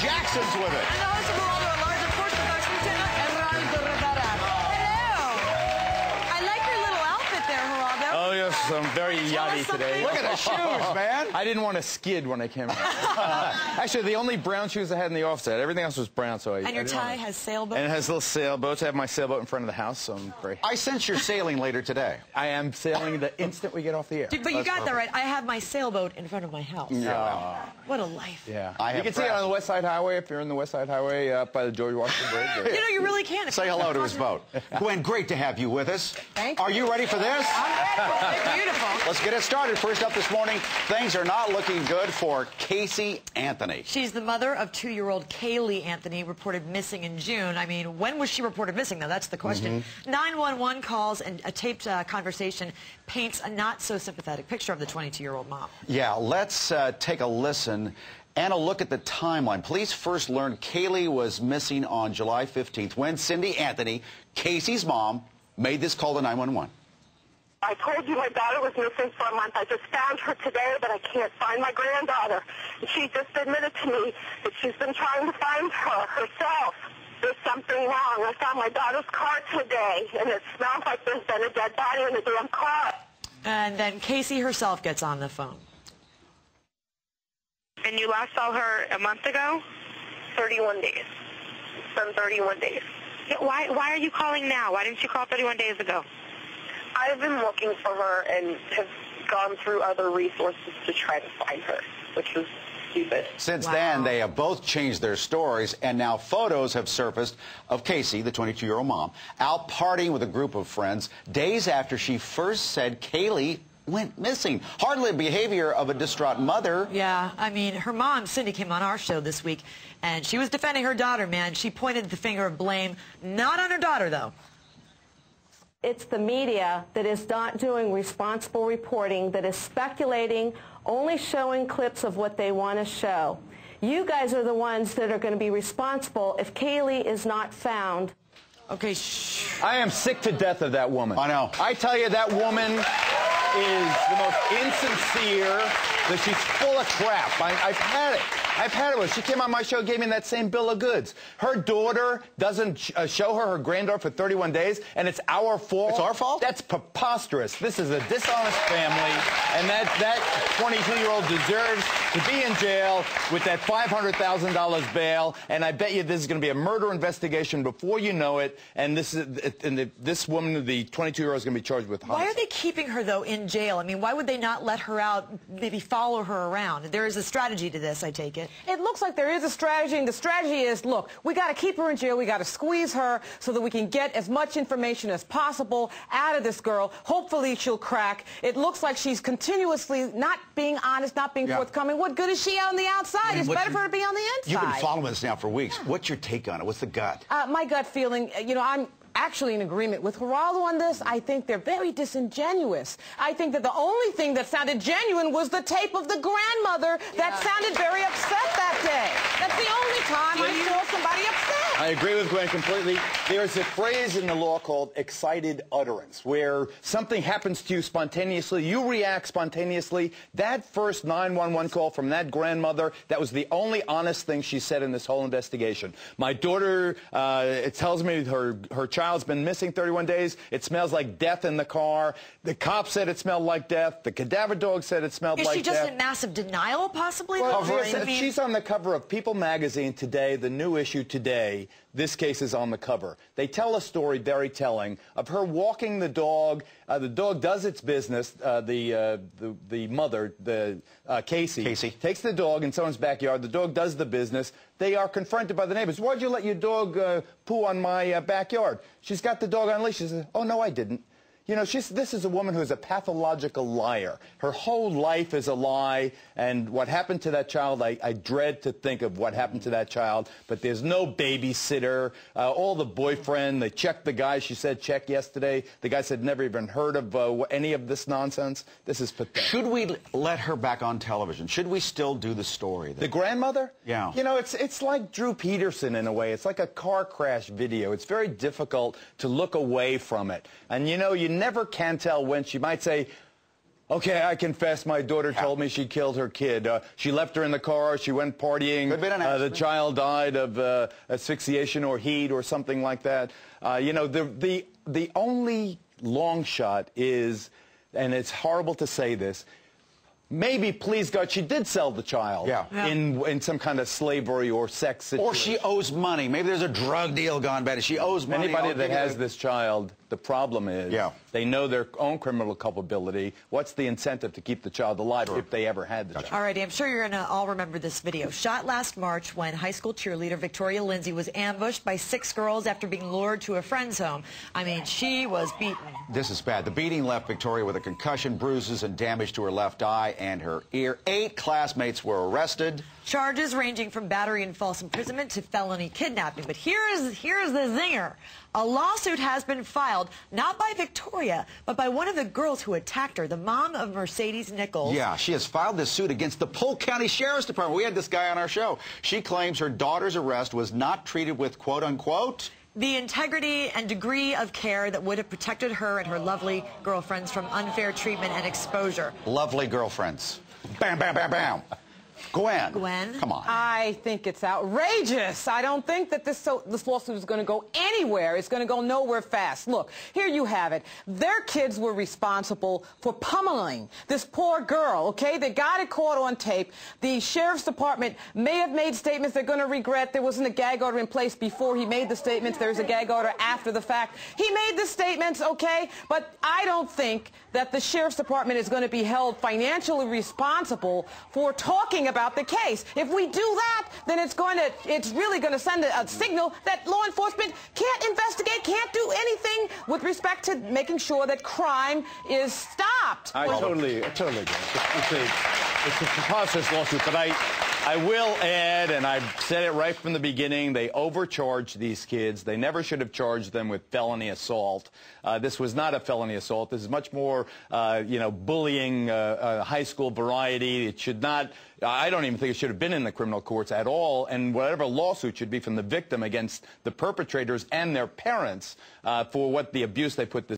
Jackson's with it. And the host of Geraldo at Large, of course, the First Lieutenant Geraldo. Hello. I like your little outfit there, Geraldo. Oh, yes, I'm very yachty today. Look at the shoes, man. I didn't want to skid when I came out. Actually, the only brown shoes I had in the office, everything else was brown, so And your tie has sailboats? And it has little sailboats. I have my sailboat in front of the house, so I'm very... I sense you're sailing later today. I am sailing the instant we get off the air. But you got that right. I have my sailboat in front of my house. Yeah. What a life. Yeah. You can see it on the West Side Highway if you're in the West Side Highway up by the George Washington Bridge. You know, you really can. Say hello to his boat. Gwen, great to have you with us. Thank you. Are you ready for this? I'm ready. Beautiful. Let's get it started. First up this morning, things are not looking good for Casey Anthony. She's the mother of 2-year-old CAYLEE Anthony, reported missing in June. I mean, when was she reported missing, though? That's the question. 911 calls and a taped conversation paints a not-so-sympathetic picture of the 22-year-old mom. Yeah, let's take a listen and a look at the timeline. Police first learned CAYLEE was missing on July 15th when Cindy Anthony, Casey's mom, made this call to 911. I told you my daughter was missing for a month. I just found her today, but I can't find my granddaughter. And she just admitted to me that she's been trying to find her herself. There's something wrong. I found my daughter's car today, and it smells like there's been a dead body in the damn car. And then Casey herself gets on the phone. And you last saw her a month ago? 31 days. It's been 31 days. Yeah, why are you calling now? Why didn't you call 31 days ago? I've been looking for her and have gone through other resources to try to find her, which was stupid. Since then, they have both changed their stories, and now photos have surfaced of Casey, the 22-year-old mom, out partying with a group of friends days after she first said CAYLEE went missing. Hardly the behavior of a distraught mother. Yeah, I mean, her mom, Cindy, came on our show this week, and she was defending her daughter, man. She pointed the finger of blame, not on her daughter, though. It's the media that is not doing responsible reporting, that is speculating, only showing clips of what they want to show. You guys are the ones that are going to be responsible if CAYLEE is not found. Okay, shh. I am sick to death of that woman. I know. I tell you, that woman is the most insincere, that she's full of crap. I've had it. I've had it with her. She came on my show, gave me that same bill of goods. Her daughter doesn't show her granddaughter for 31 days, and it's our fault. It's our fault? That's preposterous. This is a dishonest family, and that 22-year-old deserves to be in jail with that $500,000 bail, and I bet you this is going to be a murder investigation before you know it, and this woman, the 22-year-old, is going to be charged with homicide. Why are they keeping her, though, in jail? I mean, why would they not let her out, maybe follow her around? There is a strategy to this, I take it. It looks like there is a strategy, and the strategy is, look, we got to keep her in jail. We got to squeeze her so that we can get as much information as possible out of this girl. Hopefully she'll crack. It looks like she's continuously not being honest, not being forthcoming. What good is she on the outside? It's better for her to be on the inside. You've been following this now for weeks. What's your take on it? What's the gut? My gut feeling, you know, I'm actually in agreement with Geraldo on this. I think they're very disingenuous. I think that the only thing that sounded genuine was the tape of the grandmother that sounded very upset that day. That's the only time I saw somebody upset. I agree with Gwen completely. There's a phrase in the law called excited utterance, where something happens to you spontaneously, you react spontaneously. That first 911 call from that grandmother, that was the only honest thing she said in this whole investigation. My daughter, it tells me her child's been missing 31 days. It smells like death in the car. The cop said it smelled like death. The cadaver dog said it smelled like death. Is she just in massive denial, possibly? Well, she's on the cover of People magazine today, the new issue today. This case is on the cover. They tell a story, very telling, of her walking the dog. The dog does its business. The mother, Casey, takes the dog in someone's backyard. The dog does the business. They are confronted by the neighbors. Why'd you let your dog poo on my backyard? She's got the dog on a leash. She says, oh, no, I didn't. You know, this is a woman who's a pathological liar. Her whole life is a lie, and what happened to that child, I dread to think of what happened to that child, but there's no babysitter. All the boyfriend, they checked the guy, she said check yesterday. The guy said never even heard of any of this nonsense. This is pathetic. Should we let her back on television? Should we still do the story? The grandmother? Yeah. You know, it's like Drew Peterson in a way. It's like a car crash video. It's very difficult to look away from it. And, you know, you never can tell when she might say, Okay, I confess, my daughter told me she killed her kid. She left her in the car, she went partying. Could have been an accident. The child died of asphyxiation or heat or something like that. You know, the only long shot is, and it's horrible to say this, maybe, please God, she did sell the child in some kind of slavery or sex situation. Or she owes money. Maybe there's a drug deal gone bad. She owes money. Anybody that has this child, the problem is they know their own criminal culpability. What's the incentive to keep the child alive if they ever had the child? All right, I'm sure you're going to all remember this video. Shot last March when high school cheerleader Victoria Lindsay was ambushed by 6 girls after being lured to a friend's home. I mean, she was beaten. This is bad. The beating left Victoria with a concussion, bruises, and damage to her left eye and her ear. 8 classmates were arrested. Charges ranging from battery and false imprisonment to felony kidnapping. But here's the zinger. A lawsuit has been filed, not by Victoria, but by one of the girls who attacked her, the mom of Mercedes Nichols. Yeah, she has filed this suit against the Polk County Sheriff's Department. We had this guy on our show. She claims her daughter's arrest was not treated with, quote, unquote, the integrity and degree of care that would have protected her and her lovely girlfriends from unfair treatment and exposure. Lovely girlfriends. Bam, bam, bam, bam. Gwen, come on. I think it's outrageous. I don't think that this lawsuit is going to go anywhere. It's going to go nowhere fast. Look, here you have it. Their kids were responsible for pummeling this poor girl, okay? They got it caught on tape. The sheriff's department may have made statements they're going to regret. There wasn't a gag order in place before he made the statements. There's a gag order after the fact. He made the statements, okay? But I don't think that the sheriff's department is going to be held financially responsible for talking about the case. If we do that, then it's really going to send a signal that law enforcement can't investigate, can't do anything with respect to making sure that crime is stopped. I totally agree. It's a preposterous lawsuit, but I will add, and I've said it right from the beginning, they overcharged these kids. They never should have charged them with felony assault. This was not a felony assault. This is much more, you know, bullying, high school variety. It should not, I don't even think it should have been in the criminal courts at all, and whatever lawsuit should be from the victim against the perpetrators and their parents for what the abuse they put this